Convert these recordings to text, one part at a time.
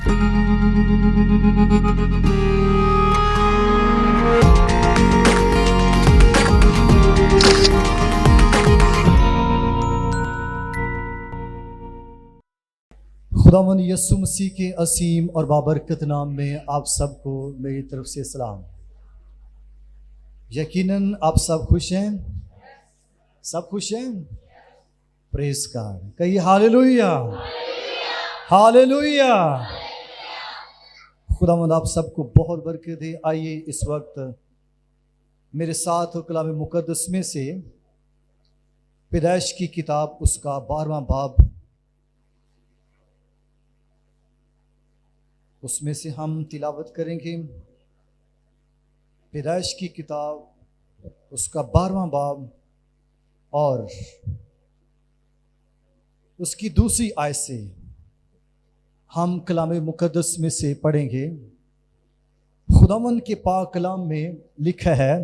खुदावंद यीशु मसीह के असीम और बाबरकत नाम में आप सबको मेरी तरफ से सलाम। यकीनन आप सब खुश हैं, सब खुश हैं। प्रेज गॉड, कहिए हालेलुया, हालेलुया। खुदावंद आप सबको बहुत बरकत दे। आइए इस वक्त मेरे साथ कलाम मुकद्दस में से पैदाइश की किताब उसका 12वां बाब, उसमें से हम तिलावत करेंगे। पैदाइश की किताब उसका 12वां बाब और उसकी दूसरी आयत से हम कलाम मुकद्दस में से पढ़ेंगे। खुदावंद के पाक कलाम में लिखा है,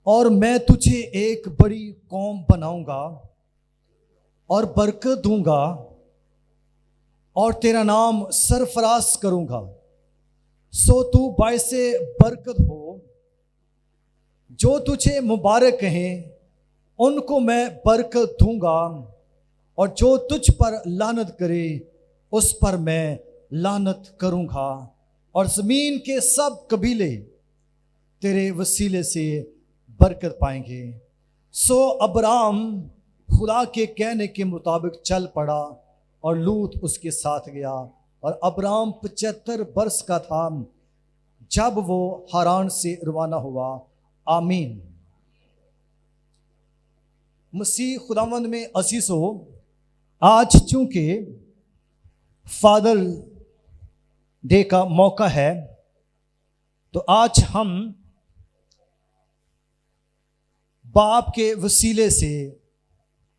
और मैं तुझे एक बड़ी कौम बनाऊंगा और बरकत दूंगा और तेरा नाम सरफराज करूंगा, सो तू बायसे बरकत हो। जो तुझे मुबारक कहें उनको मैं बरकत दूंगा, और जो तुझ पर लानत करे उस पर मैं लानत करूंगा, और ज़मीन के सब कबीले तेरे वसीले से बरकत पाएंगे। सो अब्राम खुदा के कहने के मुताबिक चल पड़ा और लूत उसके साथ गया, और अब्राम 75 वर्ष का था जब वो हारान से रवाना हुआ। आमीन। मसीह खुदावंद में अजीज हो, आज चूंकि फादर डे का मौका है, तो आज हम बाप के वसीले से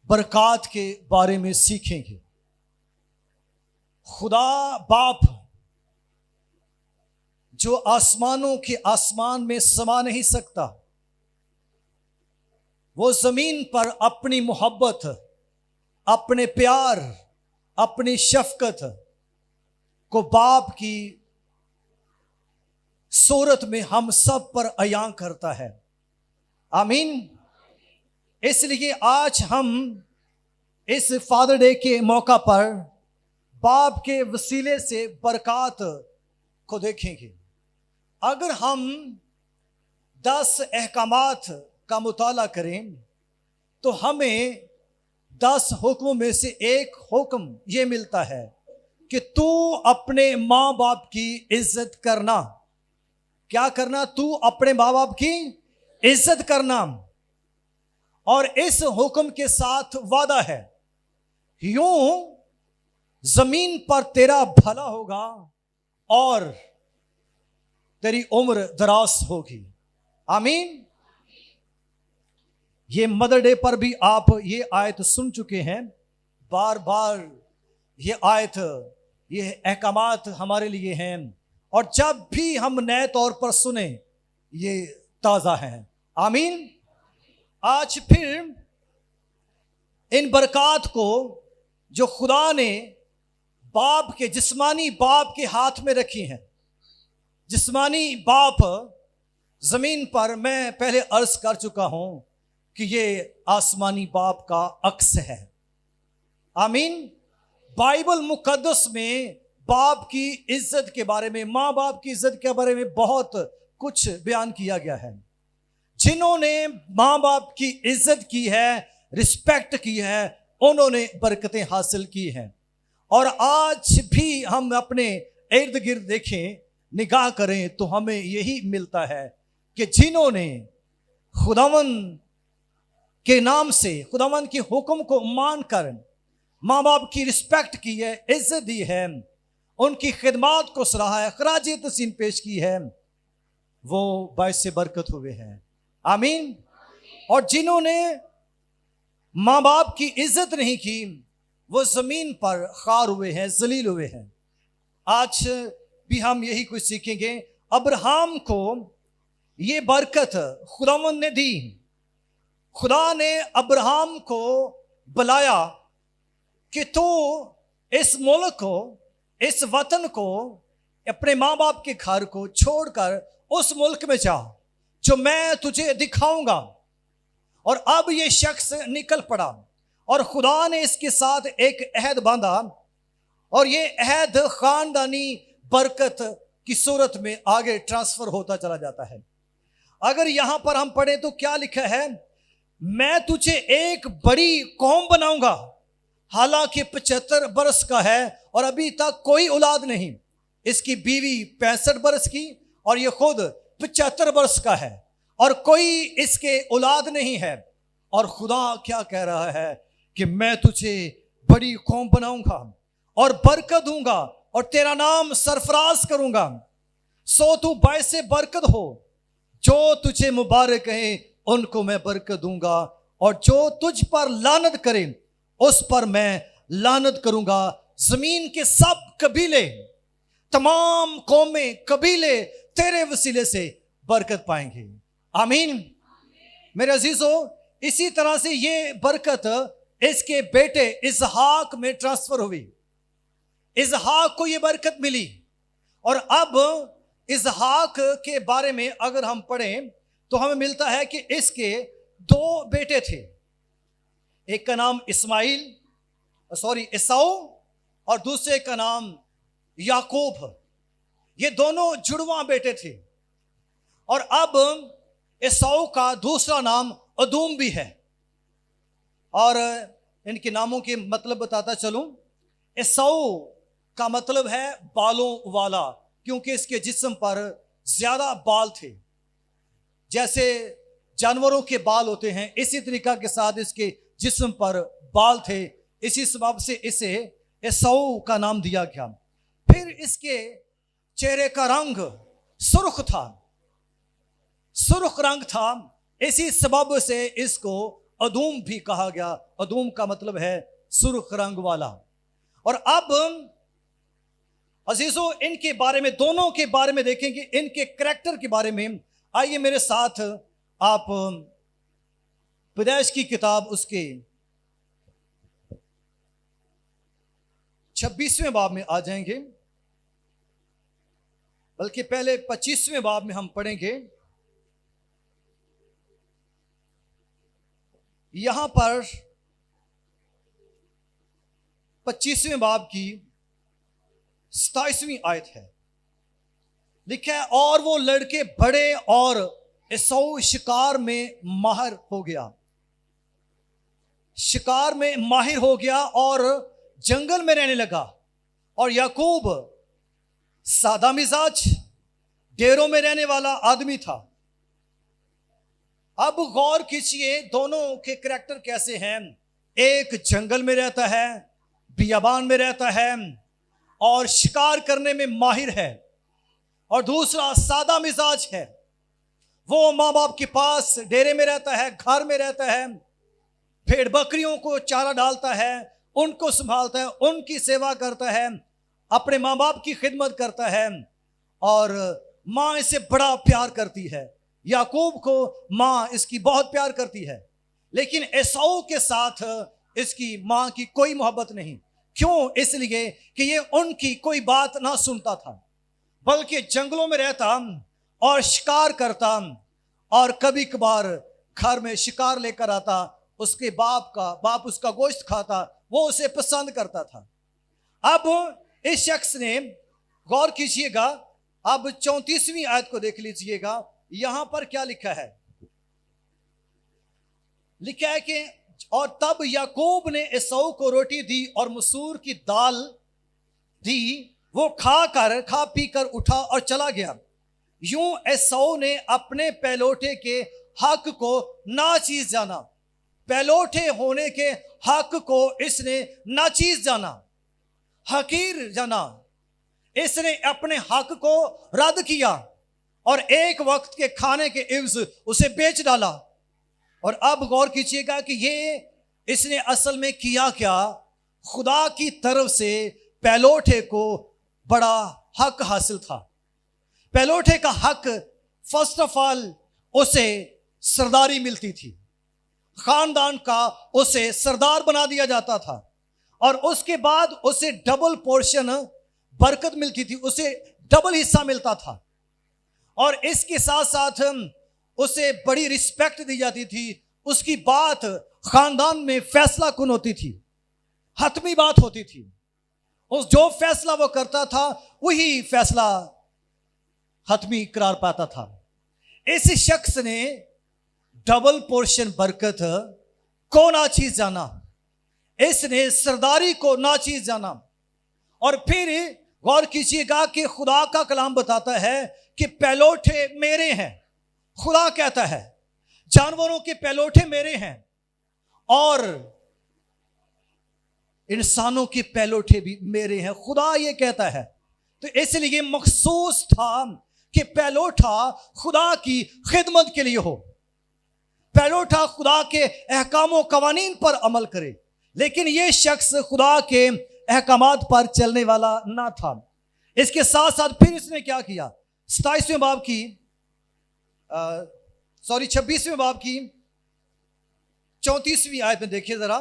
बरक़ात के बारे में सीखेंगे। खुदा बाप जो आसमानों के आसमान में समा नहीं सकता, वो जमीन पर अपनी मोहब्बत, अपने प्यार, अपनी शफकत को बाप की सूरत में हम सब पर अयां करता है। आमीन। इसलिए आज हम इस फादर डे के मौका पर बाप के वसीले से बरक़ात को देखेंगे। अगर हम 10 अहकामात का मुताला करें तो हमें 10 हुक्मों में से एक हुक्म ये मिलता है कि तू अपने माँ बाप की इज्जत करना। क्या करना? तू अपने माँ बाप की इज्जत करना। और इस हुक्म के साथ वादा है, यूं जमीन पर तेरा भला होगा और तेरी उम्र दराज होगी। आमीन। ये मदर डे पर भी आप ये आयत सुन चुके हैं, बार बार ये आयत, ये अहकामात हमारे लिए हैं, और जब भी हम नए तौर पर सुने ये ताज़ा हैं। आमीन। आज फिर इन बरक़ात को जो खुदा ने बाप के, जिस्मानी बाप के हाथ में रखी हैं। जिस्मानी बाप जमीन पर, मैं पहले अर्ज कर चुका हूं कि ये आसमानी बाप का अक्स है। आमीन। बाइबल मुकद्दस में बाप की इज्जत के बारे में, माँ बाप की इज्जत के बारे में बहुत कुछ बयान किया गया है। जिन्होंने माँ बाप की इज्जत की है, रिस्पेक्ट की है, उन्होंने बरकतें हासिल की हैं। और आज भी हम अपने इर्द गिर्द देखें, निगाह करें, तो हमें यही मिलता है कि जिन्होंने खुदावंद के नाम से, खुदावंद के हुक्म को मानकर माँ बाप की रिस्पेक्ट की है, इज्जत दी है, उनकी खिदमत को सराहा है, खराज तहसीन पेश की है, वो बायसे बरकत हुए हैं। आमीन। और जिन्होंने माँ बाप की इज्जत नहीं की, वो जमीन पर खार हुए हैं, जलील हुए हैं। आज भी हम यही कुछ सीखेंगे। अब्राहम को ये बरकत खुदावंद ने दी। खुदा ने अब्राहम को बुलाया कि तू इस मुल्क को, इस वतन को, अपने माँ बाप के घर को छोड़कर उस मुल्क में जा जो मैं तुझे दिखाऊंगा। और अब ये शख्स निकल पड़ा और खुदा ने इसके साथ एक अहद बांधा, और ये अहद खानदानी बरकत की सूरत में आगे ट्रांसफर होता चला जाता है। अगर यहां पर हम पढ़े तो क्या लिखा है, मैं तुझे एक बड़ी कौम बनाऊंगा। हालांकि 75 बरस का है और अभी तक कोई औलाद नहीं। इसकी बीवी 65 बरस की और ये खुद 75 बरस का है और कोई इसके औलाद नहीं है। और खुदा क्या कह रहा है कि मैं तुझे बड़ी कौम बनाऊंगा और बरकत दूंगा और तेरा नाम सरफराज करूंगा। सो तू बायसे बरकत हो। जो तुझे मुबारक है उनको मैं बरकत दूंगा, और जो तुझ पर लानत करे उस पर मैं लानत करूंगा। जमीन के सब कबीले, तमाम कौमें, कबीले तेरे वसीले से बरकत पाएंगे। आमीन। मेरे अजीजों, इसी तरह से ये बरकत इसके बेटे इसहाक में ट्रांसफर हुई। इसहाक को ये बरकत मिली। और अब इसहाक के बारे में अगर हम पढ़ें तो हमें मिलता है कि इसके 2 बेटे थे। एक का नाम एसाऊ और दूसरे का नाम याकूब। ये दोनों जुड़वा बेटे थे। और अब एसाऊ का दूसरा नाम अदूम भी है। और इनके नामों के मतलब बताता चलूं। एसाऊ का मतलब है बालों वाला, क्योंकि इसके जिस्म पर ज्यादा बाल थे। जैसे जानवरों के बाल होते हैं, इसी तरीका के साथ इसके जिस्म पर बाल थे। इसी सबब से इसे एसाऊ का नाम दिया गया। फिर इसके चेहरे का रंग सुर्ख था, सुर्ख रंग था। इसी सबब से इसको अदूम भी कहा गया। अदूम का मतलब है सुर्ख रंग वाला। और अब अजीजों, इनके बारे में, दोनों के बारे में देखेंगे, इनके करैक्टर के बारे में। आइए मेरे साथ आप पैदाइश की किताब उसके 26वें बाब में आ जाएंगे, बल्कि पहले 25वें बाब में हम पढ़ेंगे। यहां पर 25वें बाब की 27वीं आयत है। लिखा है, और वो लड़के बड़े और एसाऊ शिकार में माहिर हो गया। शिकार में माहिर हो गया और जंगल में रहने लगा। और याकूब सादा मिजाज, डेरों में रहने वाला आदमी था। अब गौर कीजिए दोनों के करैक्टर कैसे हैं। एक जंगल में रहता है, बियाबान में रहता है और शिकार करने में माहिर है, और दूसरा सादा मिजाज है। वो माँ बाप के पास डेरे में रहता है, घर में रहता है, भेड़ बकरियों को चारा डालता है, उनको संभालता है, उनकी सेवा करता है, अपने माँ बाप की खिदमत करता है, और माँ इसे बड़ा प्यार करती है। याकूब को माँ इसकी बहुत प्यार करती है, लेकिन एसाऊ के साथ इसकी माँ की कोई मोहब्बत नहीं। क्यों? इसलिए कि ये उनकी कोई बात ना सुनता था, बल्कि जंगलों में रहता और शिकार करता, और कभी कभार घर में शिकार लेकर आता। उसके बाप उसका गोश्त खाता, वो उसे पसंद करता था। अब इस शख्स ने, गौर कीजिएगा, अब 34वीं आयत को देख लीजिएगा। यहां पर क्या लिखा है? लिखा है कि और तब याकूब ने एसाऊ को रोटी दी और मसूर की दाल दी। वो खा पी कर उठा और चला गया। यूं एसाऊ ने अपने पहलोठे के हक को नाचीज जाना। पहलोठे होने के हक को इसने नाचीज जाना, हकीर जाना। इसने अपने हक को रद्द किया और एक वक्त के खाने के इव्ज उसे बेच डाला। और अब गौर कीजिएगा कि ये इसने असल में किया क्या? खुदा की तरफ से पहलोठे को बड़ा हक हासिल था। पहलोठे का हक, फर्स्ट ऑफ ऑल, उसे सरदारी मिलती थी। खानदान का उसे सरदार बना दिया जाता था। और उसके बाद उसे डबल पोर्शन बरकत मिलती थी, उसे डबल हिस्सा मिलता था। और इसके साथ साथ उसे बड़ी रिस्पेक्ट दी जाती थी। उसकी बात खानदान में फैसला कुन होती थी, हतमी बात होती थी। उस जो फैसला वो करता था वही फैसला हतमी करार पाता था। इस शख्स ने डबल पोर्शन बरकत को नाचीज जाना, इसने सरदारी को नाचीज जाना। और फिर गौर कीजिएगा कि खुदा का कलाम बताता है कि पैलोठे मेरे हैं। खुदा कहता है जानवरों के पैलोठे मेरे हैं और इंसानों के पैलोठे भी मेरे हैं, खुदा ये कहता है। तो इसलिए मखसूस था कि पैलोठा खुदा की खिदमत के लिए हो, पैलोठा खुदा के अहकामों कवानीन पर अमल करे। लेकिन यह शख्स खुदा के अहकामात पर चलने वाला ना था। इसके साथ साथ फिर इसने क्या किया, 27वें बाब की 26वें बाब की 34वीं आयत में देखिए जरा।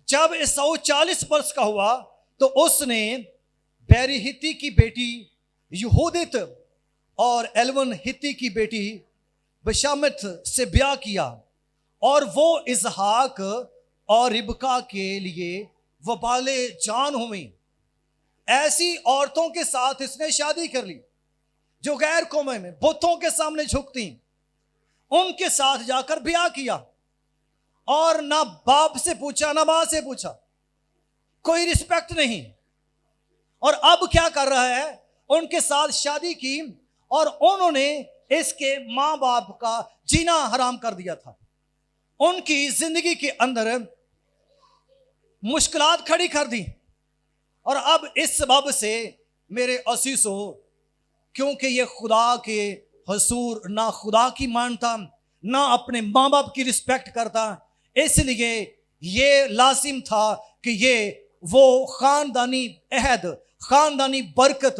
जब ईसाऊ 40 वर्ष का हुआ तो उसने बैरी हित्ती की बेटी यहूदित और एलवन हित्ती की बेटी बशामत से ब्याह किया और वो इसहाक और रिबका के लिए वबाले जान हुई। ऐसी औरतों के साथ इसने शादी कर ली जो गैर कौमें में बुतों के सामने झुकती, उनके साथ जाकर ब्याह किया और ना बाप से पूछा ना मां से पूछा, कोई रिस्पेक्ट नहीं। और अब क्या कर रहा है, उनके साथ शादी की और उन्होंने इसके मां बाप का जीना हराम कर दिया था। उनकी जिंदगी के अंदर मुश्किलात खड़ी कर दी। और अब इस सबब से मेरे असीसो, क्योंकि ये खुदा के हसूर ना खुदा की मानता ना अपने माँ बाप की रिस्पेक्ट करता, इसलिए ये लाजिम था कि ये वो खानदानी अहद, खानदानी बरकत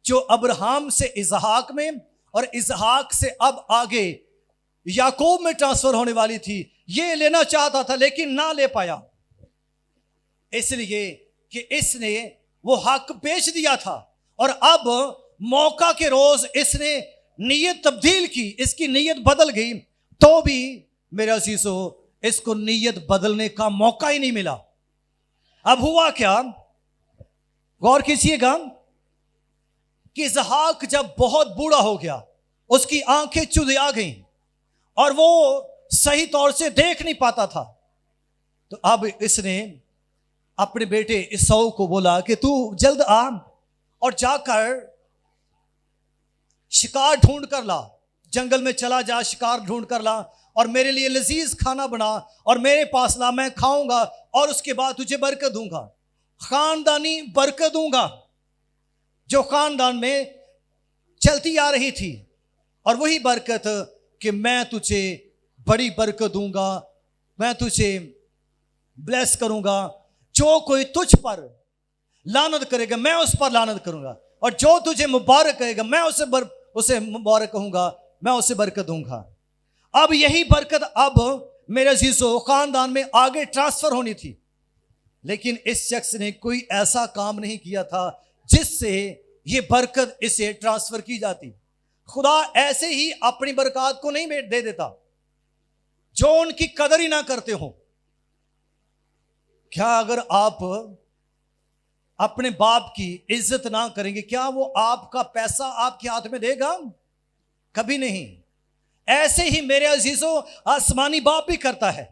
जो अब्राहम से इसहाक में और इसहाक से अब आगे याकूब में ट्रांसफर होने वाली थी, ये लेना चाहता था लेकिन ना ले पाया, इसलिए कि इसने वो हक बेच दिया था। और अब मौका के रोज इसने नीयत तब्दील की, इसकी नीयत बदल गई, तो भी मेरे अजीजों इसको नीयत बदलने का मौका ही नहीं मिला। अब हुआ क्या, गौर कीजिएगा कि इसहाक जब बहुत बूढ़ा हो गया, उसकी आंखें चुदिया गईं और वो सही तौर से देख नहीं पाता था। तो अब इसने अपने बेटे ईसाऊ को बोला कि तू जल्द आ और जाकर शिकार ढूंढ कर ला, जंगल में चला जा, शिकार ढूंढ कर ला और मेरे लिए लजीज खाना बना और मेरे पास ला, मैं खाऊंगा और उसके बाद तुझे बरकत दूंगा, खानदानी बरकत दूंगा जो खानदान में चलती आ रही थी। और वही बरकत कि मैं तुझे बड़ी बरकत दूंगा, मैं तुझे ब्लेस करूंगा, जो कोई तुझ पर लानत करेगा मैं उस पर लानत करूंगा, और जो तुझे मुबारक कहेगा मैं उसे मुबारक कहूंगा, मैं उसे बरकत दूंगा। अब यही बरकत अब मेरे अजीजों खानदान में आगे ट्रांसफर होनी थी, लेकिन इस शख्स ने कोई ऐसा काम नहीं किया था जिससे ये बरकत इसे ट्रांसफर की जाती। खुदा ऐसे ही अपनी बरकत को नहीं दे देता जो उनकी कदर ही ना करते हो। क्या अगर आप अपने बाप की इज्जत ना करेंगे, क्या वो आपका पैसा आपके हाथ में देगा? कभी नहीं। ऐसे ही मेरे अजीजों आसमानी बाप भी करता है,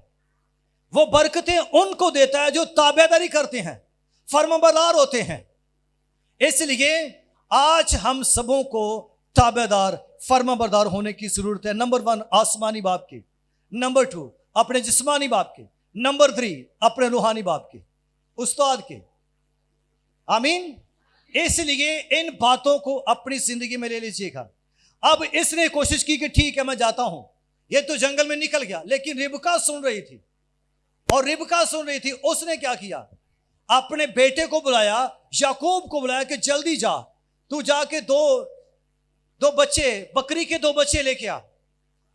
वो बरकतें उनको देता है जो ताबेदारी करते हैं, फर्माबरदार होते हैं। इसलिए आज हम सबों को ताबेदार फर्माबरदार होने की जरूरत है। नंबर 1 आसमानी बाप की, नंबर 2 अपने जिस्मानी बाप के, नंबर 3 अपने रूहानी बाप के, उस्ताद के। आमीन। इसलिए इन बातों को अपनी जिंदगी में ले लीजिएगा। अब इसने कोशिश की कि ठीक है मैं जाता हूं, ये तो जंगल में निकल गया, लेकिन रिबका सुन रही थी, और रिबका सुन रही थी, उसने क्या किया, अपने बेटे को बुलाया, याकूब को बुलाया कि जल्दी जा, तू जाके दो बच्चे, बकरी के 2 बच्चे लेके आ,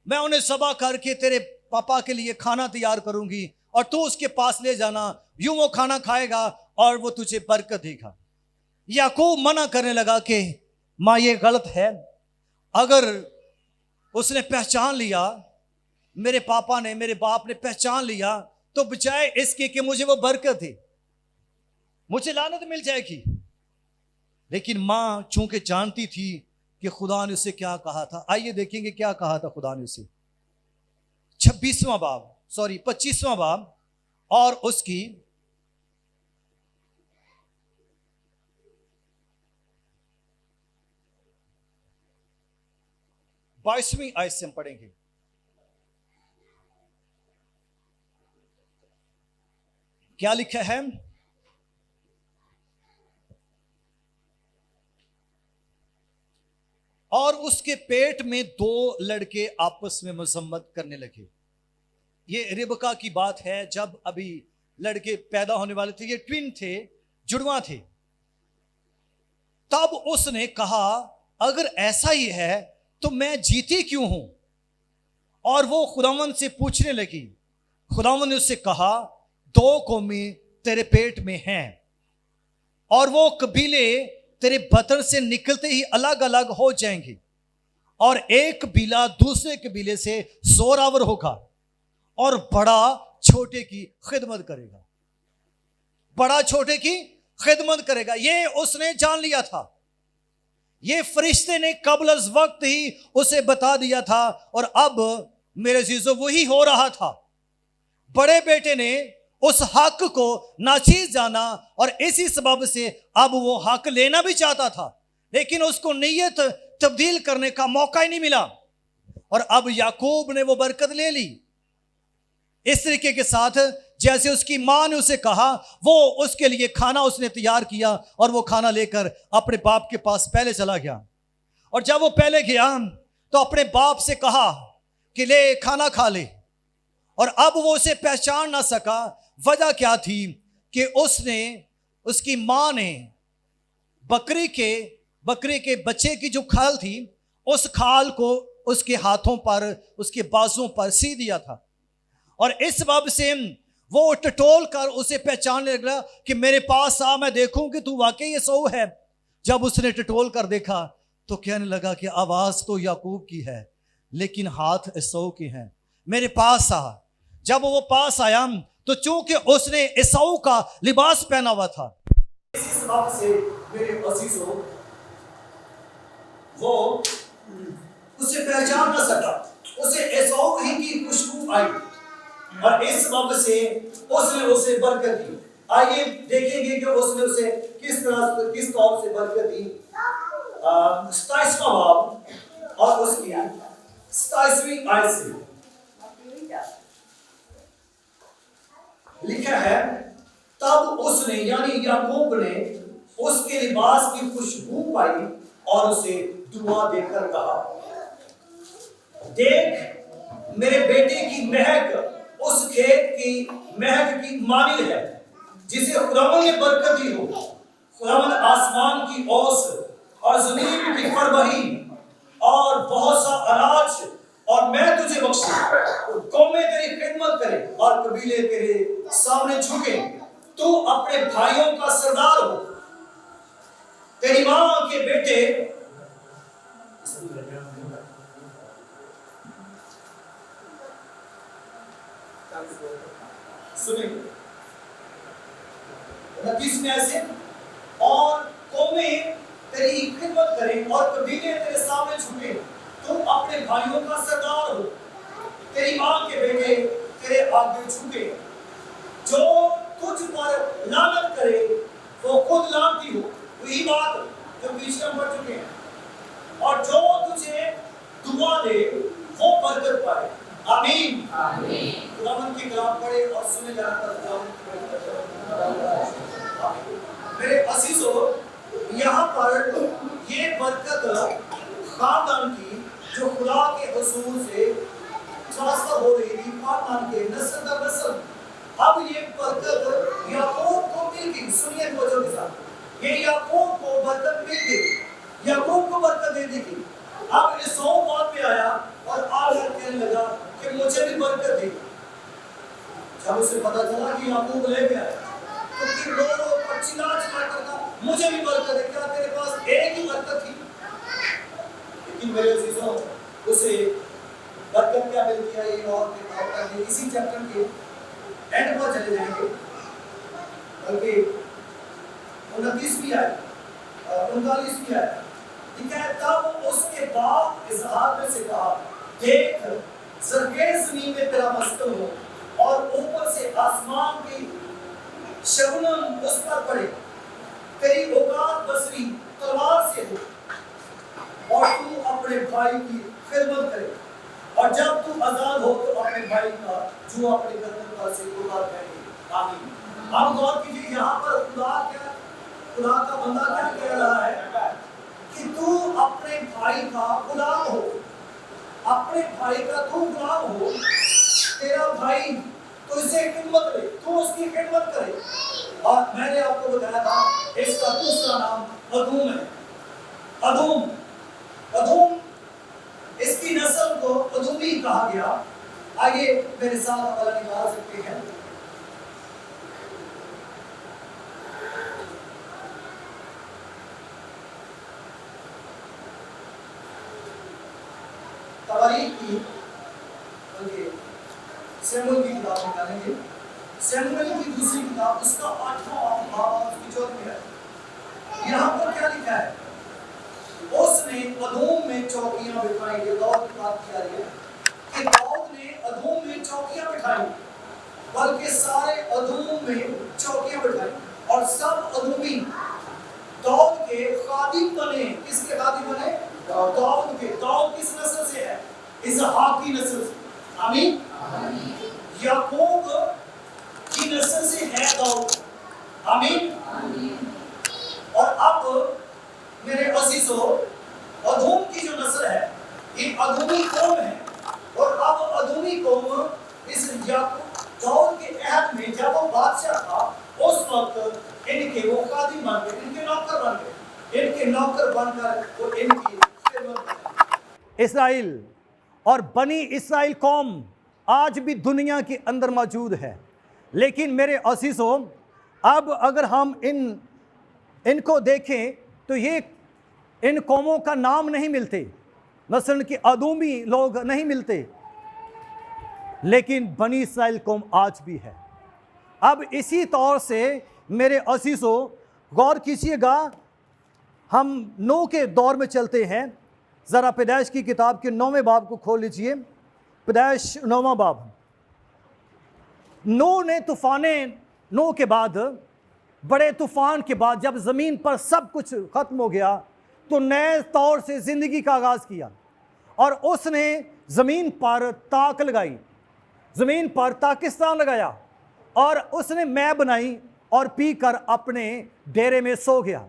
मैं उन्हें ज़बह करके तेरे पापा के लिए खाना तैयार करूंगी और तू उसके पास ले जाना, यूं वो खाना खाएगा और वो तुझे बरकत देगा। याकूब मना करने लगा कि माँ ये गलत है। अगर उसने पहचान लिया, मेरे पापा ने, मेरे बाप ने पहचान लिया, तो बजाय इसके कि मुझे वो बरकत दे, मुझे लानत मिल जाएगी। लेकिन मां चूंकि जानती थी कि खुदा ने उसे क्या कहा था, आइए देखेंगे क्या कहा था खुदा ने उसे। 25वां बाब और उसकी 22वीं आयत से हम पढ़ेंगे। क्या लिखा है? और उसके पेट में 2 लड़के आपस में मजम्मत करने लगे। ये रिबका की बात है, जब अभी लड़के पैदा होने वाले थे, ये ट्विन थे, जुड़वा थे। तब उसने कहा अगर ऐसा ही है तो मैं जीती क्यों हूं? और वो खुदावन से पूछने लगी। खुदावन ने उससे कहा 2 कौमें तेरे पेट में हैं और वो कबीले तेरे बतन से निकलते ही अलग अलग हो जाएंगे और एक कबीला दूसरे कबीले से जोरावर होगा और बड़ा छोटे की खिदमत करेगा। बड़ा छोटे की खिदमत करेगा। ये उसने जान लिया था। ये फरिश्ते ने कबल अज़ वक्त ही उसे बता दिया था और अब मेरे अज़ीज़ों वही हो रहा था। बड़े बेटे ने उस हक को नाचीज जाना और इसी सबब से अब वो हक लेना भी चाहता था, लेकिन उसको नीयत तब्दील करने का मौका ही नहीं मिला। और अब याकूब ने वो बरकत ले ली इस तरीके के साथ जैसे उसकी मां ने उसे कहा। वो उसके लिए खाना उसने तैयार किया और वो खाना लेकर अपने बाप के पास पहले चला गया। और जब वो पहले गया तो अपने बाप से कहा कि ले खाना खा ले। और अब वो उसे पहचान ना सका। वजह क्या थी कि उसकी मां ने बकरी के बच्चे की जो खाल थी, उस खाल को उसके हाथों पर, उसके बाजुओं पर सी दिया था। और इस बाब से वो टटोल कर उसे पहचानने लगा कि मेरे पास आ, मैं देखूं कि तू वाकई ये सऊ है। जब उसने टटोल कर देखा तो कहने लगा कि आवाज तो याकूब की है लेकिन हाथ एसाऊ के हैं, मेरे पास आ। जब वो पास आया तो चूंकि उसने एसाऊ का लिबास पहना हुआ था, इसी सबब से मेरे अजीजों वो उसे पहचान न सका। उसे एसाऊ ही की खुशबू आई और इस सबब से उसने उसे बरकत दी। आइए देखेंगे कि उसने उसे किस तौर से बरकत दी। 27वां बाब और उसकी 27वीं आयत से लिखा है, तब उसने यानी याकूब ने उसके लिबास की खुशबू पाई और उसे दुआ देकर कहा, देख मेरे बेटे की महक उस खेत की महक की मानिल है जिसे खुदावंद ने बरकत दी हो। खुदावंद आसमान की ओस और जमीन की फरबही और बहुत सा अनाज और मैं तुझे बख्शूं। कौमें तेरी खिदमत करें और कबीले तेरे सामने झुके। तू अपने भाइयों का सरदार हो। तेरी मां के बेटे सुनिए 29 में ऐसे, और कौमें तेरी खिदमत करें और कबीले तेरे सामने झुके। तुम अपने भाइयों का सरदार हो। तेरी मां के बेटे तेरे आगे झुके। जो तुझ पर लानत करे वो खुद लानती हो। वही बात जो पीछे हम पढ़ चुके हैं। और जो तुझे दुआ दे वो बरकत पाए। आमीन आमीन। खुदावंद की कलाम पढ़े और सुने जाकर मेरे अजीजों, यहाँ पर ये बरकत खानदान की जो खुदा के हुजूर से ट्रांसफर हो रही थी, खानदान के नस्ल दर नस्ल, अब ये बरकत याकूब को मिल गई। सुनिए वजह के साथ, ये याकूब को बरकत मिल गई, याकूब को बरकत दे दी गई। अब एसाऊ बात पे आया और आकर कहने लगा कि मुझे भी बरकत दे। जब उसे पता चला कि याकूब ले गया तो फिर रो रो कर चिल्ला चिल्ला कर कहा, मुझे भी बरकत है, क्या तेरे पास एक ही बरकत थी? लेकिन मेरे अजीजों, उसे बरकत क्या मिलती है ये और करने इसी चैप्टर के एंड पर चले जाएंगे, बल्कि 29वीं आयत 39वीं आयत लिखा है, तब उसके बाप इसहाक ने से कहा, देख ज़रगे ज़मीन में तेरा मस्कन हो और ऊपर से आसमान की शबनम उस पर पड़े, तेरी औकात बसरी तलवार से हो और तू अपने भाई की खिदमत करे, और जब तू आजाद हो तो अपने भाई का जो अपने गर्दन पर से उतार करेंगे। आमीन। अब गौर कीजिए, यहाँ पर खुदा का बंदा क्या कह रहा है कि तू अपने भाई का गुलाम हो, अपने भाई का तू गुलाम हो, तेरा भाई तो इसे खिदमत करे, तू उसकी खिदमत करे। और मैंने आपको बताया था इसका दूसरा नाम अदूम है। अदूम इसकी नस्ल को अदूमी कहा गया। आइए मेरे साथ हवाला निकाल सकते हैं, तवारीख की शमूएल की किताब निकालेंगे, शमूएल की दूसरी किताब उसका 8वां बाब और उसकी 4वीं आयत। यहाँ पर क्या लिखा है, उसने अदूम में चौकियां बिठाई। ये दाऊद की बात की जा रही है कि दाऊद ने अदूम में चौकियां बिठाई, बल्कि सारे अदूम में चौकियां बिठाई और सब अदूमी दाऊद के खादिम बने। किसके खादिम बने? दाऊद के। दाऊद किस नस्ल से है? इसहाक की नस्ल से। आमीन। याकूब की नस्ल से है दाऊद। आमीन। और अब मेरे अजीजों, अदूम की जो नस्ल है ये अदूमी कौम है, और अब अदूमी कौम इस याकूब दाऊद के अहद में जब वो बादशाह था उस वक्त इनके वो खादिम बन गए, इनके नौकर बन गए, इनके नौकर बनकर वो इनकी इस्राइल और बनी इस्राइल कौम आज भी दुनिया के अंदर मौजूद है। लेकिन मेरे अजीजों, अब अगर हम इनको देखें तो ये इन कौमों का नाम नहीं मिलते, मसलन कि अदूमी लोग नहीं मिलते, लेकिन बनी इस्राइल कौम आज भी है। अब इसी तौर से मेरे अजीजों गौर कीजिएगा, हम नूह के दौर में चलते हैं। ज़रा पैदाइश की किताब के 9वें बाब को खोल लीजिए, पैदाइश 9वां बाब। नूह ने नूह के बाद, बड़े तूफ़ान के बाद जब ज़मीन पर सब कुछ ख़त्म हो गया तो नए तौर से ज़िंदगी का आगाज़ किया, और उसने ज़मीन पर ताक लगाई, ज़मीन पर ताकिस्तान लगाया, और उसने मैं बनाई और पी कर अपने डेरे में सो गया।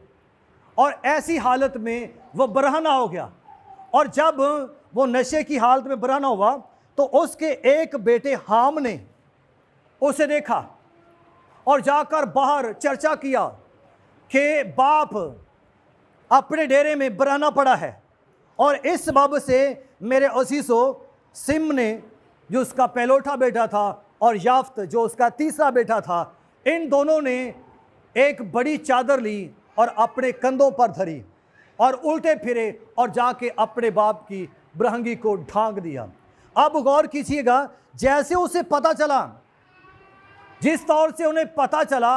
और ऐसी हालत में वो बरहना हो गया, और जब वो नशे की हालत में बरहना हुआ तो उसके एक बेटे हाम ने उसे देखा और जाकर बाहर चर्चा किया कि बाप अपने डेरे में बरहना पड़ा है। और इस सबब से मेरे अजीजों, सिम ने जो उसका पहलोठा बेटा था और याफ्त जो उसका तीसरा बेटा था, इन दोनों ने एक बड़ी चादर ली और अपने कंधों पर धरी और उल्टे फिरे और जाके अपने बाप की बरहंगी को ढांक दिया। अब गौर कीजिएगा, जैसे उसे पता चला, जिस तौर से उन्हें पता चला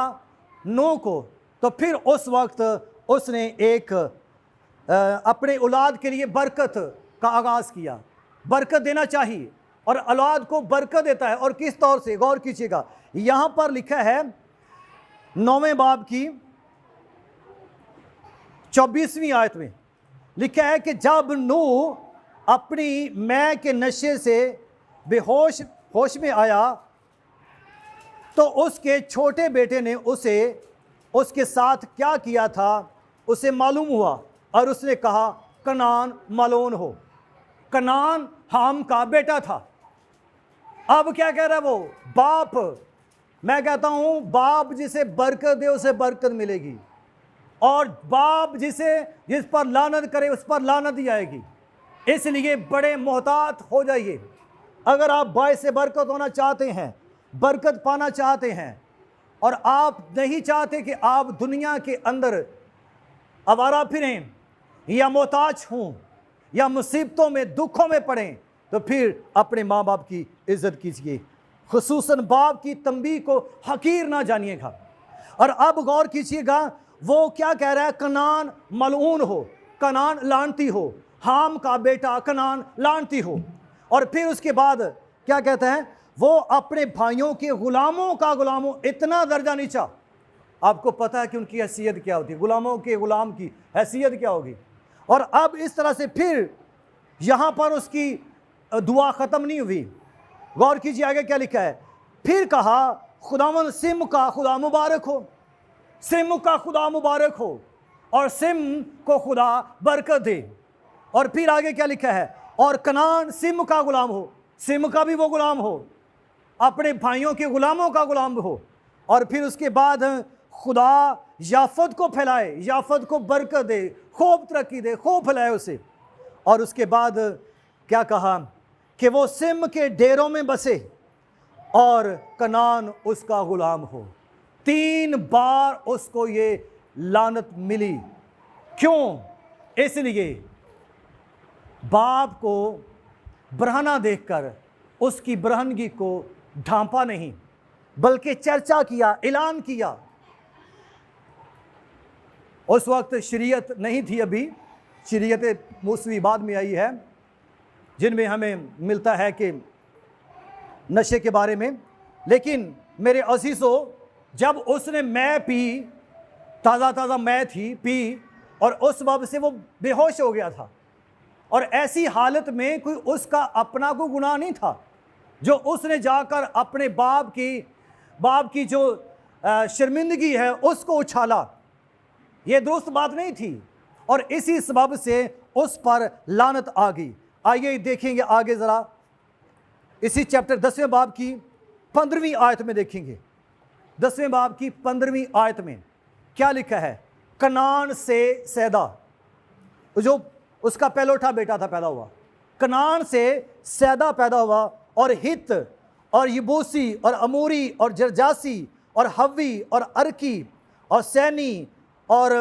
नूह को, तो फिर उस वक्त उसने एक अपने औलाद के लिए बरकत का आगाज़ किया। बरकत देना चाहिए और औलाद को बरकत देता है। और किस तौर से, गौर कीजिएगा, यहाँ पर लिखा है 9वें बाब की 24वीं आयत में लिखा है कि जब नूह अपनी मैं के नशे से होश में आया तो उसके छोटे बेटे ने उसके साथ क्या किया था उसे मालूम हुआ, और उसने कहा कनान मालोन हो। कनान हाम का बेटा था। अब क्या कह रहा है वो बाप? मैं कहता हूँ बाप जिसे बरकत दे उसे बरकत मिलेगी, और बाप जिस पर लानत करे उस पर लानत ही आएगी। इसलिए बड़े मोहतात हो जाइए। अगर आप बायस बरकत होना चाहते हैं बरकत पाना चाहते हैं और आप नहीं चाहते कि आप दुनिया के अंदर आवारा फिरें या मोहताज हों या मुसीबतों में, दुखों में पड़ें, तो फिर अपने माँ बाप की इज्जत कीजिए, खुसूसन बाप की तंबीह को हकीर ना जानिएगा। और अब गौर कीजिएगा, वो क्या कह रहा है? कनान मलऊन हो, कनान लानती हो, हाम का बेटा कनान लानती हो। और फिर उसके बाद क्या कहते हैं? वो अपने भाइयों के गुलामों का गुलाम हो, इतना दर्जा नीचा। आपको पता है कि उनकी हैसियत क्या होती है, गुलामों के गुलाम की हैसियत क्या होगी। और अब इस तरह से फिर यहां पर उसकी दुआ ख़त्म नहीं हुई। गौर कीजिए आगे क्या लिखा है। फिर कहा, खुदावन सिम का खुदा मुबारक हो, सिम का खुदा मुबारक हो, और सिम को खुदा बरकत दे। और फिर आगे क्या लिखा है? और कनान सिम का गुलाम हो, सिम का भी वो गुलाम हो, अपने भाइयों के गुलामों का गुलाम हो। और फिर उसके बाद खुदा याफत को फैलाए, याफत को बरकत दे, खूब तरक्की दे, खूब फैलाए उसे। और उसके बाद क्या कहा कि वो सिम के डेरों में बसे और कनान उसका गुलाम हो। 3 बार उसको ये लानत मिली। क्यों? इसलिए बाप को बरहना देखकर उसकी बरहनगी को ढांपा नहीं, बल्कि चर्चा किया, ऐलान किया। उस वक्त शरीयत नहीं थी, अभी शरीयत मूसवी बाद में आई है, जिनमें हमें मिलता है कि नशे के बारे में। लेकिन मेरे अजीज़ों, जब उसने मै पी, ताज़ा ताज़ा मै थी, पी, और उस वक्त से वो बेहोश हो गया था, और ऐसी हालत में कोई उसका अपना कोई गुनाह नहीं था जो उसने जाकर अपने बाप की जो शर्मिंदगी है उसको उछाला। ये दुरुस्त बात नहीं थी, और इसी सबब से उस पर लानत आ गई। आइए देखेंगे आगे ज़रा, इसी चैप्टर 10वें बाब की 15वीं आयत में देखेंगे। 10वें बाब की 15वीं आयत में क्या लिखा है? कनान से सैदा, जो उसका पहलौठा बेटा था, पैदा हुआ, कनान से सैदा पैदा हुआ, और हित और यबूसी और अमूरी और जरजासी और हव्वी और अर्की और सैनी और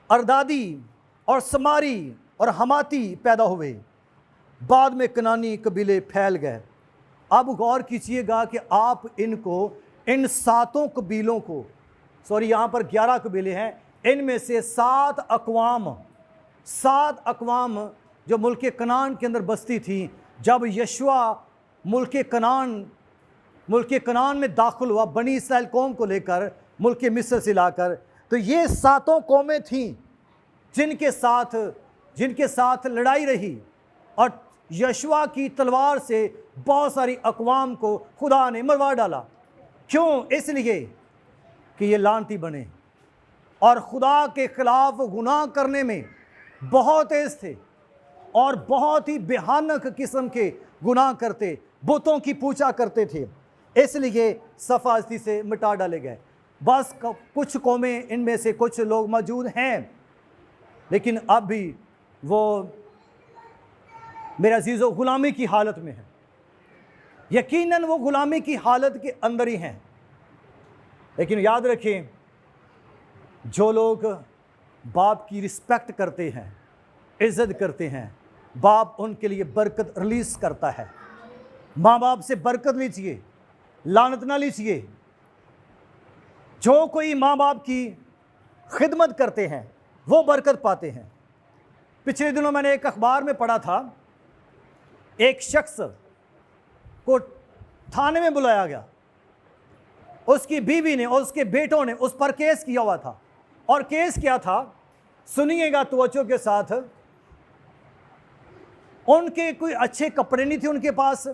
अरदादी और समारी और हमाती पैदा हुए। बाद में कनानी कबीले फैल गए। अब गौर कीजिएगा कि आप इनको, इन 7 कबीलों को, सॉरी यहाँ पर 11 कबीले हैं, इनमें से 7 अक़वाम जो मुल्क कनान के अंदर बसती थी, जब यशुआ मुल्क कनान में दाखिल हुआ बनी इसराइल कौम को लेकर मुल्क मिस्र से लाकर, तो ये 7 कौमें थीं जिनके साथ लड़ाई रही, और यशुआ की तलवार से बहुत सारी अक़वाम को खुदा ने मरवा डाला। क्यों? इसलिए कि ये लानती बने और खुदा के ख़िलाफ़ गुनाह करने में बहुत तेज़ थे, और बहुत ही भयानक किस्म के गुनाह करते, बुतों की पूजा करते थे। इसलिए सफ़ाजती से मिटा डाले गए। बस कुछ कौमें, इनमें से कुछ लोग मौजूद हैं, लेकिन अब भी वो, मेरे अजीज़ों, ग़ुलामी की हालत में है। यकीनन वो ग़ुलामी की हालत के अंदर ही हैं। लेकिन याद रखें, जो लोग बाप की रिस्पेक्ट करते हैं, इज़्ज़त करते हैं, बाप उनके लिए बरकत रिलीज़ करता है। माँ बाप से बरकत लीजिए, लानत ना लीजिए। जो कोई माँ बाप की खिदमत करते हैं वो बरकत पाते हैं। पिछले दिनों मैंने एक अखबार में पढ़ा था, एक शख्स को थाने में बुलाया गया, उसकी बीवी ने और उसके बेटों ने उस पर केस किया हुआ था। और केस क्या था, सुनिएगा तवज्जो के साथ। उनके कोई अच्छे कपड़े नहीं थे उनके पास,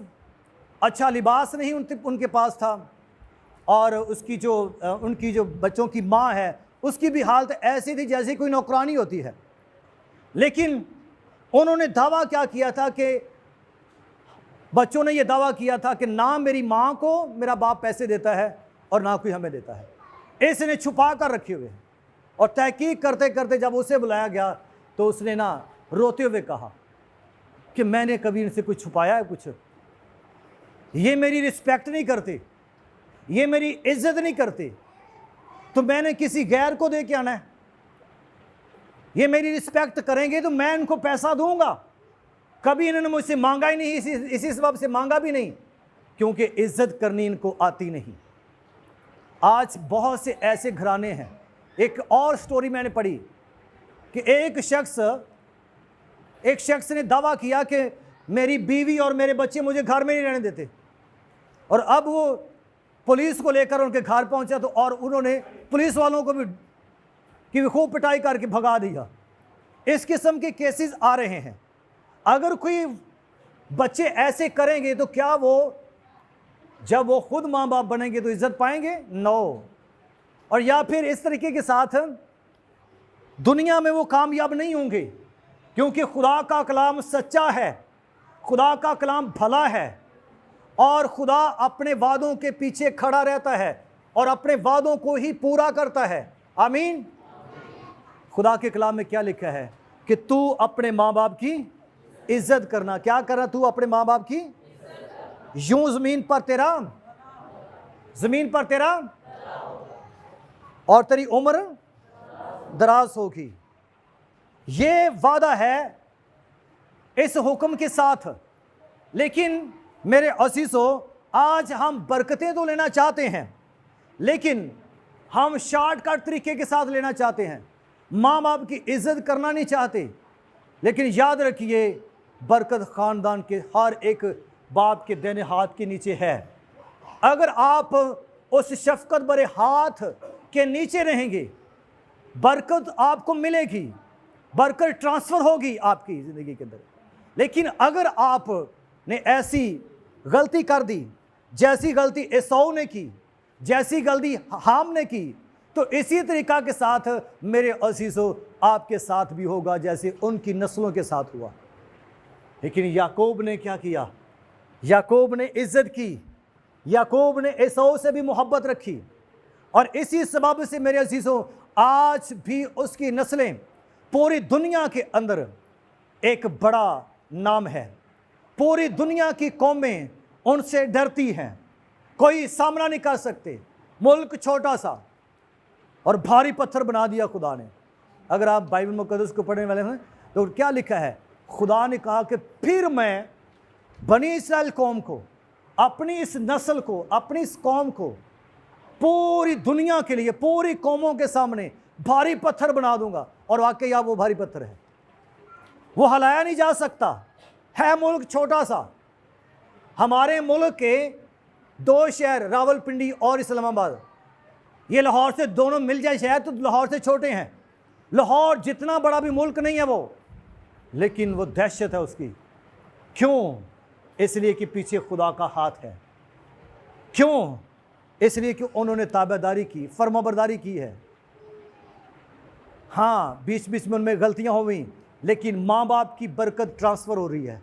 अच्छा लिबास नहीं उनके पास था, और उनकी जो बच्चों की माँ है उसकी भी हालत ऐसी थी जैसे कोई नौकरानी होती है। लेकिन उन्होंने दावा क्या किया था कि बच्चों ने यह दावा किया था कि ना मेरी माँ को मेरा बाप पैसे देता है और ना कोई हमें देता है, इसने छुपा कर रखे हुए हैं। और तहकीक करते करते जब उसे बुलाया गया तो उसने ना रोते हुए कहा कि मैंने कभी इनसे कुछ छुपाया है कुछ? ये मेरी रिस्पेक्ट नहीं करते, ये मेरी इज्जत नहीं करते, तो मैंने किसी गैर को दे के आना है। ये मेरी रिस्पेक्ट करेंगे तो मैं इनको पैसा दूंगा। कभी इन्होंने मुझसे मांगा ही नहीं, इसी सबब से मांगा भी नहीं, क्योंकि इज्जत करनी इनको आती नहीं। आज बहुत से ऐसे घराने हैं। एक और स्टोरी मैंने पढ़ी कि एक शख्स ने दावा किया कि मेरी बीवी और मेरे बच्चे मुझे घर में नहीं रहने देते, और अब वो पुलिस को लेकर उनके घर पहुंचा तो और उन्होंने पुलिस वालों को भी खूब पिटाई करके भगा दिया। इस किस्म के केसेस आ रहे हैं। अगर कोई बच्चे ऐसे करेंगे तो क्या वो जब वो खुद माँ बाप बनेंगे तो इज्जत पाएंगे? नो। और या फिर इस तरीके के साथ दुनिया में वो कामयाब नहीं होंगे, क्योंकि खुदा का कलाम सच्चा है, खुदा का कलाम भला है, और खुदा अपने वादों के पीछे खड़ा रहता है और अपने वादों को ही पूरा करता है। आमीन। खुदा के कलाम में क्या लिखा है कि तू अपने माँ बाप की इज्जत करना। क्या करना? तू अपने माँ बाप की, यूं जमीन पर तेरा और तेरी उम्र दराज होगी। ये वादा है इस हुक्म के साथ। लेकिन मेरे अजीजों, आज हम बरकतें तो लेना चाहते हैं, लेकिन हम शॉर्टकट तरीके के साथ लेना चाहते हैं। माँ बाप की इज्जत करना नहीं चाहते। लेकिन याद रखिए, बरकत ख़ानदान के हर एक बाप के दाहिने हाथ के नीचे है। अगर आप उस शफकत भरे हाथ के नीचे रहेंगे, बरकत आपको मिलेगी, बरकत ट्रांसफ़र होगी आपकी ज़िंदगी के अंदर। लेकिन अगर आपने ऐसी गलती कर दी, जैसी गलती एसाऊ ने की, जैसी गलती हाम ने की, तो इसी तरीका के साथ मेरे अजीजों आपके साथ भी होगा जैसे उनकी नस्लों के साथ हुआ। लेकिन याकूब ने क्या किया? याकूब ने इज्जत की, याकूब ने एसाऊ से भी मोहब्बत रखी, और इसी सबब से मेरे अजीजों आज भी उसकी नस्लें पूरी दुनिया के अंदर एक बड़ा नाम है। पूरी दुनिया की कौमें उनसे डरती हैं, कोई सामना नहीं कर सकते। मुल्क छोटा सा और भारी पत्थर बना दिया खुदा ने। अगर आप बाइबल मुकद्दस को पढ़ने वाले हैं तो क्या लिखा है? खुदा ने कहा कि फिर मैं बनी इस्राएल कौम को, अपनी इस नस्ल को, अपनी इस कौम को पूरी दुनिया के लिए, पूरी कौमों के सामने भारी पत्थर बना दूंगा। और वाकई आप वो भारी पत्थर है, वो हिलाया नहीं जा सकता है। मुल्क छोटा सा। हमारे मुल्क के 2 शहर रावलपिंडी और इस्लामाबाद, ये लाहौर से दोनों मिल जाए शहर तो लाहौर से छोटे हैं। लाहौर जितना बड़ा भी मुल्क नहीं है वो, लेकिन वो दहशत है उसकी। क्यों? इसलिए कि पीछे खुदा का हाथ है। क्यों? इसलिए कि उन्होंने ताबेदारी की, फर्माबरदारी की है। हाँ, बीच बीच में उनमें गलतियां हो गई, लेकिन माँ बाप की बरकत ट्रांसफ़र हो रही है।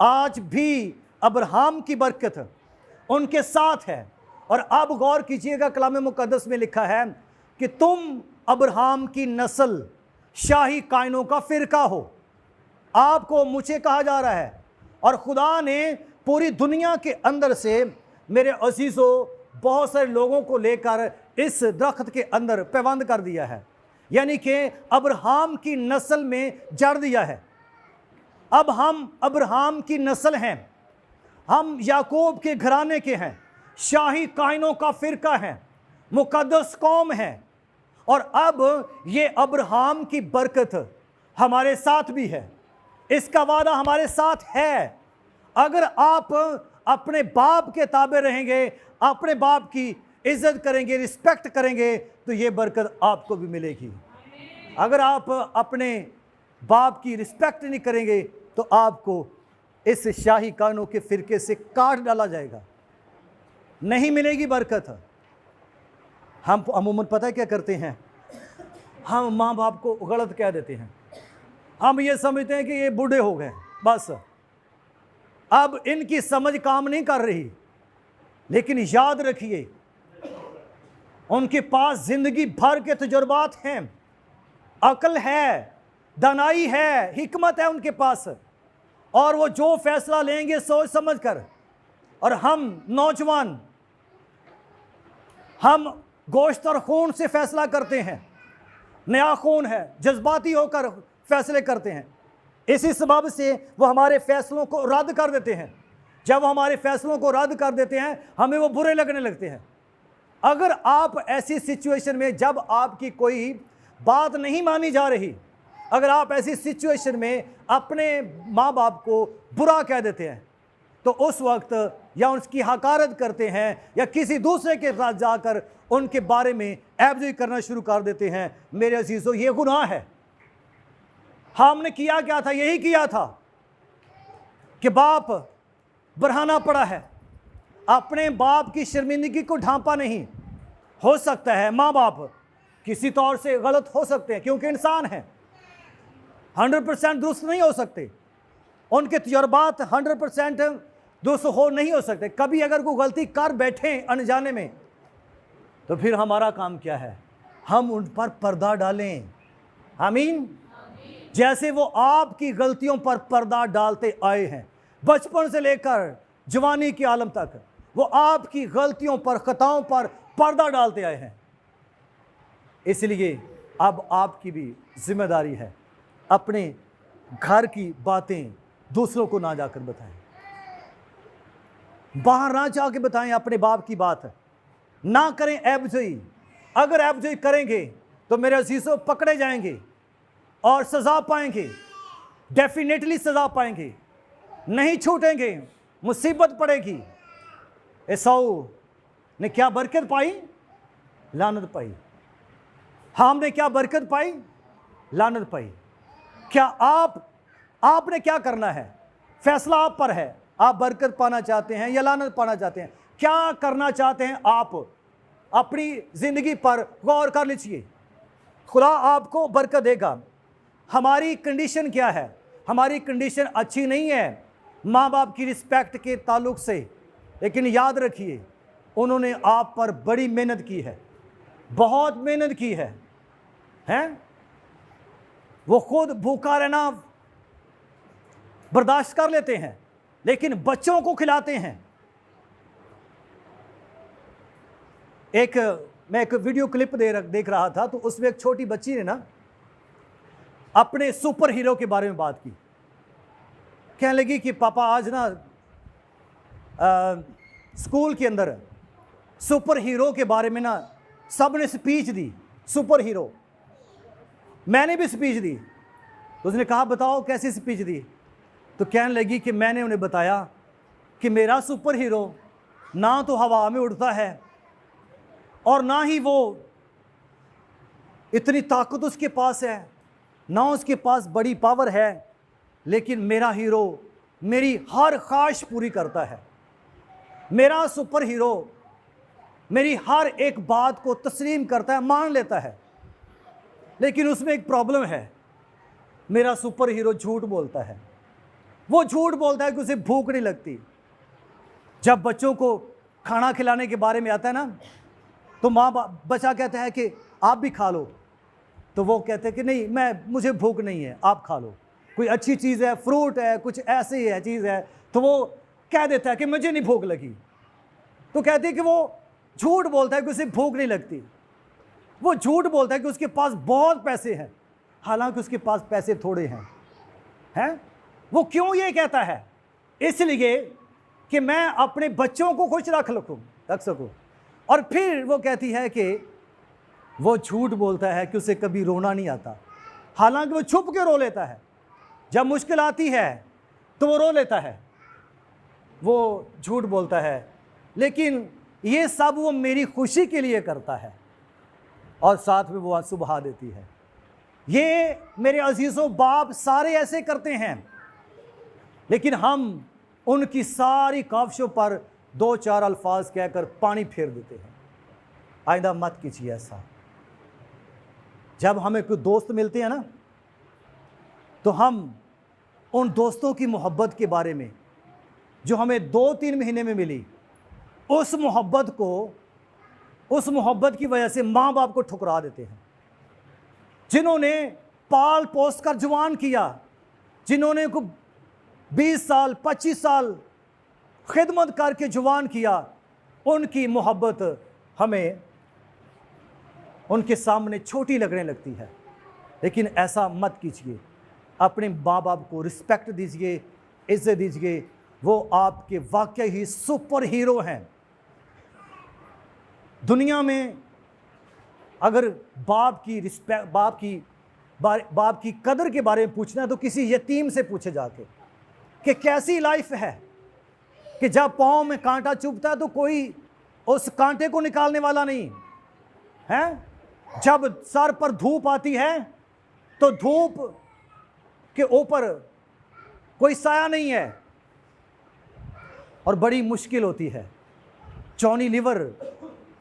आज भी अब्राहम की बरकत उनके साथ है। और अब गौर कीजिएगा, कलाम मुकद्दस में लिखा है कि तुम अब्राहम की नस्ल, शाही कायनों का फ़िरका हो। आपको, मुझे कहा जा रहा है। और खुदा ने पूरी दुनिया के अंदर से मेरे अजीज़ों बहुत सारे लोगों को लेकर इस दरख्त के अंदर पैबंद कर दिया है, यानी कि अब्राहम की नस्ल में जड़ दिया है। अब हम अब्राहम की नस्ल हैं, हम याकूब के घराने के हैं, शाही कायनों का फ़िरका है, मुकद्दस कौम है। और अब ये अब्राहम की बरकत हमारे साथ भी है, इसका वादा हमारे साथ है। अगर आप अपने बाप के ताबे रहेंगे, अपने बाप की इज्जत करेंगे, रिस्पेक्ट करेंगे, तो ये बरकत आपको भी मिलेगी। अगर आप अपने बाप की रिस्पेक्ट नहीं करेंगे तो आपको इस शाही कानून के फ़िरके से काट डाला जाएगा, नहीं मिलेगी बरकत। हम अमूमन पता है क्या करते हैं? हम माँ बाप को गलत कह देते हैं। हम ये समझते हैं कि ये बूढ़े हो गए, बस अब इनकी समझ काम नहीं कर रही। लेकिन याद रखिए, उनके पास जिंदगी भर के तजुर्बात हैं, अकल है, दानाई है, हिकमत है उनके पास, और वो जो फैसला लेंगे सोच समझ कर, और हम नौजवान, हम गोश्त और खून से फैसला करते हैं, नया खून है, जज्बाती होकर फैसले करते हैं। इसी सबब से वो हमारे फैसलों को रद्द कर देते हैं। जब वो हमारे फैसलों को रद्द कर देते हैं, हमें वो बुरे लगने लगते हैं। अगर आप ऐसी सिचुएशन में, जब आपकी कोई बात नहीं मानी जा रही, अगर आप ऐसी सिचुएशन में अपने माँ बाप को बुरा कह देते हैं, तो उस वक्त या उसकी हकारत करते हैं या किसी दूसरे के साथ जाकर उनके बारे में ऐबज़ोई करना शुरू कर देते हैं, मेरे अजीज़ों, ये गुनाह है। हमने किया क्या था? यही किया था कि बाप बढ़ाना पड़ा है, अपने बाप की शर्मिंदगी को ढांपा नहीं। हो सकता है माँ बाप किसी तौर से गलत हो सकते हैं, क्योंकि इंसान हैं, 100% दुरुस्त नहीं हो सकते, उनके तजुर्बात 100% दुरुस्त नहीं हो सकते। कभी अगर कोई गलती कर बैठे अनजाने में, तो फिर हमारा काम क्या है? हम उन पर पर्दा डालें। आमीन। जैसे वो आपकी गलतियों पर पर्दा डालते आए हैं, बचपन से लेकर जवानी के आलम तक, वो आपकी गलतियों पर, खताओं पर पर्दा डालते आए हैं। इसलिए अब आपकी भी जिम्मेदारी है, अपने घर की बातें दूसरों को ना जाकर बताएं, बाहर ना जाके बताएं, अपने बाप की बात ना करें ऐबज़ोई। अगर ऐबज़ोई करेंगे तो मेरे अजीज़ों पकड़े जाएंगे और सज़ा पाएंगे, डेफिनेटली सज़ा पाएंगे, नहीं छूटेंगे, मुसीबत पड़ेगी। एसाऊ ने क्या बरकत पाई? लानत पाई। हमने क्या बरकत पाई? लानत पाई। क्या आपने क्या करना है? फैसला आप पर है। आप बरकत पाना चाहते हैं या लानत पाना चाहते हैं? क्या करना चाहते हैं? आप अपनी ज़िंदगी पर गौर कर लीजिए, खुदा आपको बरकत देगा। हमारी कंडीशन क्या है? हमारी कंडीशन अच्छी नहीं है माँ बाप की रिस्पेक्ट के ताल्लुक से, लेकिन याद रखिए उन्होंने आप पर बड़ी मेहनत की है, बहुत मेहनत की है, हैं? वो खुद भूखा रहना बर्दाश्त कर लेते हैं, लेकिन बच्चों को खिलाते हैं। मैं एक वीडियो क्लिप देख रहा था, तो उसमें एक छोटी बच्ची ने ना अपने सुपर हीरो के बारे में बात की। कहने लगी कि पापा आज ना स्कूल के अंदर सुपर हीरो के बारे में ना सब ने स्पीच दी, सुपर हीरो। मैंने भी स्पीच दी। तो उसने कहा बताओ कैसी स्पीच दी? तो कहने लगी कि मैंने उन्हें बताया कि मेरा सुपर हीरो ना तो हवा में उड़ता है और ना ही वो इतनी ताकत उसके पास है, ना उसके पास बड़ी पावर है, लेकिन मेरा हीरो मेरी हर ख्वाहिश पूरी करता है। मेरा सुपर हीरो मेरी हर एक बात को तस्लीम करता है, मान लेता है। लेकिन उसमें एक प्रॉब्लम है, मेरा सुपर हीरो झूठ बोलता है। वो झूठ बोलता है कि उसे भूख नहीं लगती। जब बच्चों को खाना खिलाने के बारे में आता है ना, तो बच्चा कहता है कि आप भी खा लो, तो वो कहते हैं कि नहीं, मुझे भूख नहीं है, आप खा लो। कोई अच्छी चीज़ है, फ्रूट है, कुछ ऐसी है चीज़ है, तो वो कह देता है कि मुझे नहीं भूख लगी। तो कहते हैं कि वो झूठ बोलता है कि उसे भूख नहीं लगती। वो झूठ बोलता है कि उसके पास बहुत पैसे हैं, हालांकि उसके पास पैसे थोड़े हैं। वो क्यों ये कहता है? इसलिए कि मैं अपने बच्चों को खुश रख सकूं। और फिर वो कहती है कि वो झूठ बोलता है कि उसे कभी रोना नहीं आता, हालांकि वो छुप के रो लेता है। जब मुश्किल आती है तो वो रो लेता है, वो झूठ बोलता है, लेकिन ये सब वो मेरी खुशी के लिए करता है, और साथ में वो आंसू बहा देती है। ये मेरे अजीज़ों बाप सारे ऐसे करते हैं, लेकिन हम उनकी सारी ख्वाहिशों पर 2-4 अल्फाज कहकर पानी फेर देते हैं। आइंदा मत कीजिए ऐसा। जब हमें कोई दोस्त मिलते हैं ना, तो हम उन दोस्तों की मोहब्बत के बारे में जो हमें 2-3 महीने में मिली, उस मोहब्बत की वजह से माँ बाप को ठुकरा देते हैं। जिन्होंने पाल पोस कर जवान किया, जिन्होंने को 20 साल 25 साल खिदमत करके जवान किया, उनकी मोहब्बत हमें उनके सामने छोटी लगने लगती है। लेकिन ऐसा मत कीजिए, अपने माँ बाप को रिस्पेक्ट दीजिए, इज्जत दीजिए। वो आपके वाकई ही सुपर हीरो हैं। दुनिया में अगर बाप की कदर के बारे में पूछना है तो किसी यतीम से पूछे जाके कि कैसी लाइफ है, कि जब पाँव में कांटा चुभता है तो कोई उस कांटे को निकालने वाला नहीं है, जब सर पर धूप आती है तो धूप के ऊपर कोई साया नहीं है और बड़ी मुश्किल होती है। जॉनी लीवर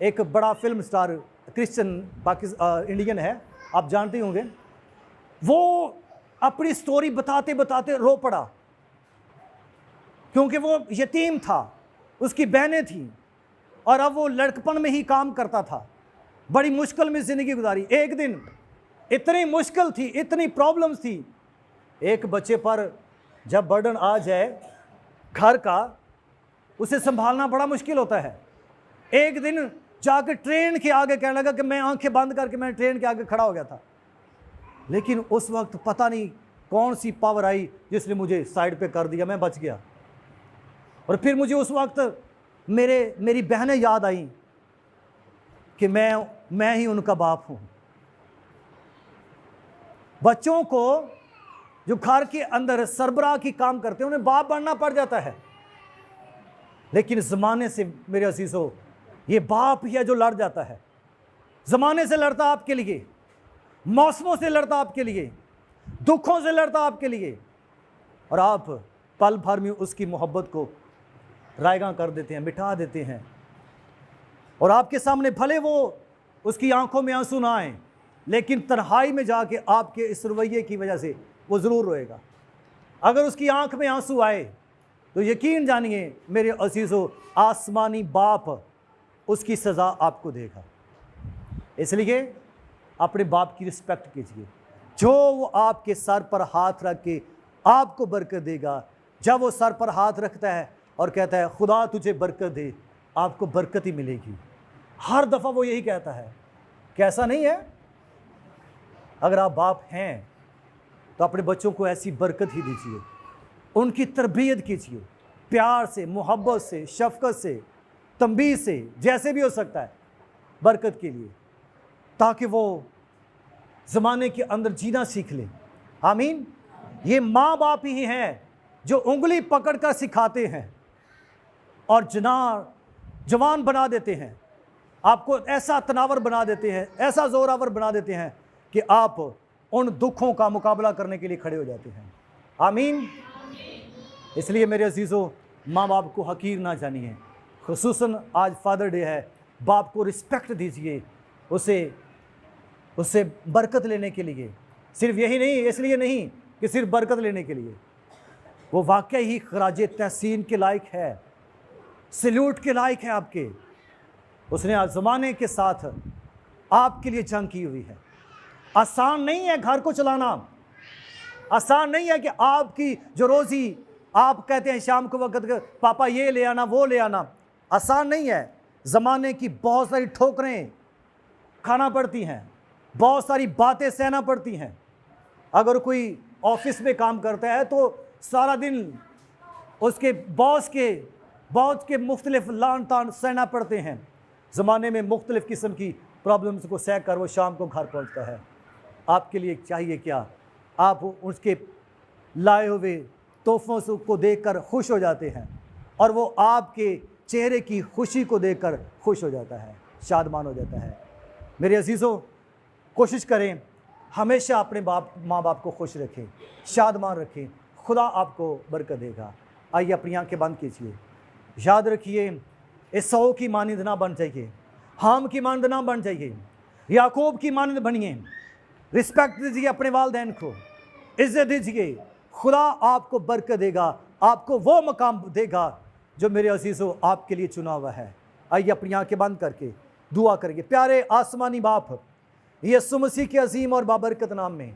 एक बड़ा फिल्म स्टार क्रिश्चियन इंडियन है, आप जानते ही होंगे। वो अपनी स्टोरी बताते बताते रो पड़ा, क्योंकि वो यतीम था, उसकी बहनें थीं और अब वो लड़कपन में ही काम करता था। बड़ी मुश्किल में ज़िंदगी गुजारी। एक दिन इतनी मुश्किल थी, इतनी प्रॉब्लम्स थी, एक बच्चे पर जब बर्डन आ जाए घर का, उसे संभालना बड़ा मुश्किल होता है। एक दिन जाकर ट्रेन के आगे कहने लगा कि मैं आंखें बंद करके मैं ट्रेन के आगे खड़ा हो गया था, लेकिन उस वक्त पता नहीं कौन सी पावर आई जिसने मुझे साइड पे कर दिया, मैं बच गया। और फिर मुझे उस वक्त मेरी बहनें याद आई कि मैं ही उनका बाप हूँ। बच्चों को जो घर के अंदर सरबराह की काम करते हैं उन्हें बाप बनना पड़ जाता है, लेकिन ज़माने से मेरे अजीज़ों ये बाप ही है जो लड़ जाता है। ज़माने से लड़ता आपके लिए, मौसमों से लड़ता आपके लिए, दुखों से लड़ता आपके लिए, और आप पल भर में उसकी मोहब्बत को रायगा कर देते हैं, मिटा देते हैं। और आपके सामने भले वो उसकी आंखों में आंसू ना आए, लेकिन तन्हाई में जाके आपके इस रवैये की वजह से वो ज़रूर रोएगा। अगर उसकी आंख में आंसू आए तो यकीन जानिए मेरे अजीज़ों, आसमानी बाप उसकी सज़ा आपको देगा। इसलिए अपने बाप की रिस्पेक्ट कीजिए, जो वो आपके सर पर हाथ रख के आपको बरकत देगा। जब वो सर पर हाथ रखता है और कहता है खुदा तुझे बरकत दे, आपको बरकत ही मिलेगी। हर दफ़ा वो यही कहता है। कैसा नहीं है? अगर आप बाप हैं तो अपने बच्चों को ऐसी बरकत ही दीजिए, उनकी तरबियत कीजिए, प्यार से, मोहब्बत से, शफकत से, तंबीह से, जैसे भी हो सकता है, बरकत के लिए, ताकि वो ज़माने के अंदर जीना सीख ले। आमीन। ये माँ बाप ही हैं जो उंगली पकड़ कर सिखाते हैं और जवान बना देते हैं, आपको ऐसा तनावर बना देते हैं, ऐसा जोरावर बना देते हैं कि आप उन दुखों का मुकाबला करने के लिए खड़े हो जाते हैं। आमीन। इसलिए मेरे अजीज़ों, माँ बाप को हकीर ना जानिए। खुसूसन आज फादर डे है, बाप को रिस्पेक्ट दीजिए, उससे बरकत लेने के लिए। सिर्फ यही नहीं, इसलिए नहीं कि सिर्फ बरकत लेने के लिए, वो वाकई ही खराज तहसीन के लायक है, सल्यूट के लायक है आपके। उसने आज ज़माने के साथ आपके लिए जंग की हुई है। आसान नहीं है घर को चलाना, आसान नहीं है कि आपकी जो रोज़ी आप कहते हैं शाम को वक्त पापा ये ले आना वो ले आना, आसान नहीं है। ज़माने की बहुत सारी ठोकरें खाना पड़ती हैं, बहुत सारी बातें सहना पड़ती हैं। अगर कोई ऑफिस में काम करता है तो सारा दिन उसके बॉस के मुख्तलिफ लान तान सहना पड़ते हैं। ज़माने में मुख्तलिफ़ किस्म की प्रॉब्लम्स को सह कर वो शाम को घर पहुंचता है। आपके लिए चाहिए क्या? आप उसके लाए हुए तोहफ़ों को देखकर खुश हो जाते हैं और वो आपके चेहरे की खुशी को देखकर खुश हो जाता है, शादमान हो जाता है। मेरे अजीज़ों, कोशिश करें हमेशा अपने माँ बाप को खुश रखें, शादमान रखें, खुदा आपको बरकत देगा। आइए अपनी आंखें बंद कीजिए। याद रखिए, एसाऊ की मानंद ना बन जाइए, हाम की मानंद ना बन जाइए, याकूब की मानंद बनिए। रिस्पेक्ट दीजिए अपने वालिदैन को, इज्जत दीजिए। खुदा आपको बरकत देगा, आपको वो मकाम देगा जो मेरे अजीज़ों आपके लिए चुना हुआ है। आइए अपनी आंखें बंद करके दुआ करेंगे। प्यारे आसमानी बाप, यीशु मसीह के अजीम और बाबरकत नाम में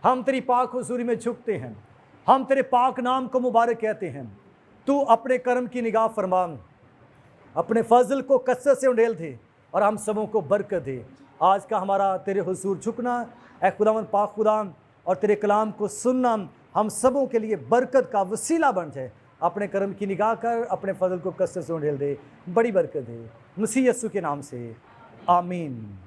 हम तेरी पाक हुजूरी में झुकते हैं, हम तेरे पाक नाम को मुबारक कहते हैं। तू अपने कर्म की निगाह फरमा, अपने फजल को कसरत से उंडेल दे और हम सबों को बरकत दे। आज का हमारा तेरे हुजूर झुकना, ऐ खुदावन पाक खुदा, और तेरे कलाम को सुनना हम सबों के लिए बरकत का वसीला बन जाए। अपने कर्म की निगाह कर, अपने फजल को कसरत से उंडेल दे, बड़ी बरकत दे, मसीह यीशु के नाम से, आमीन।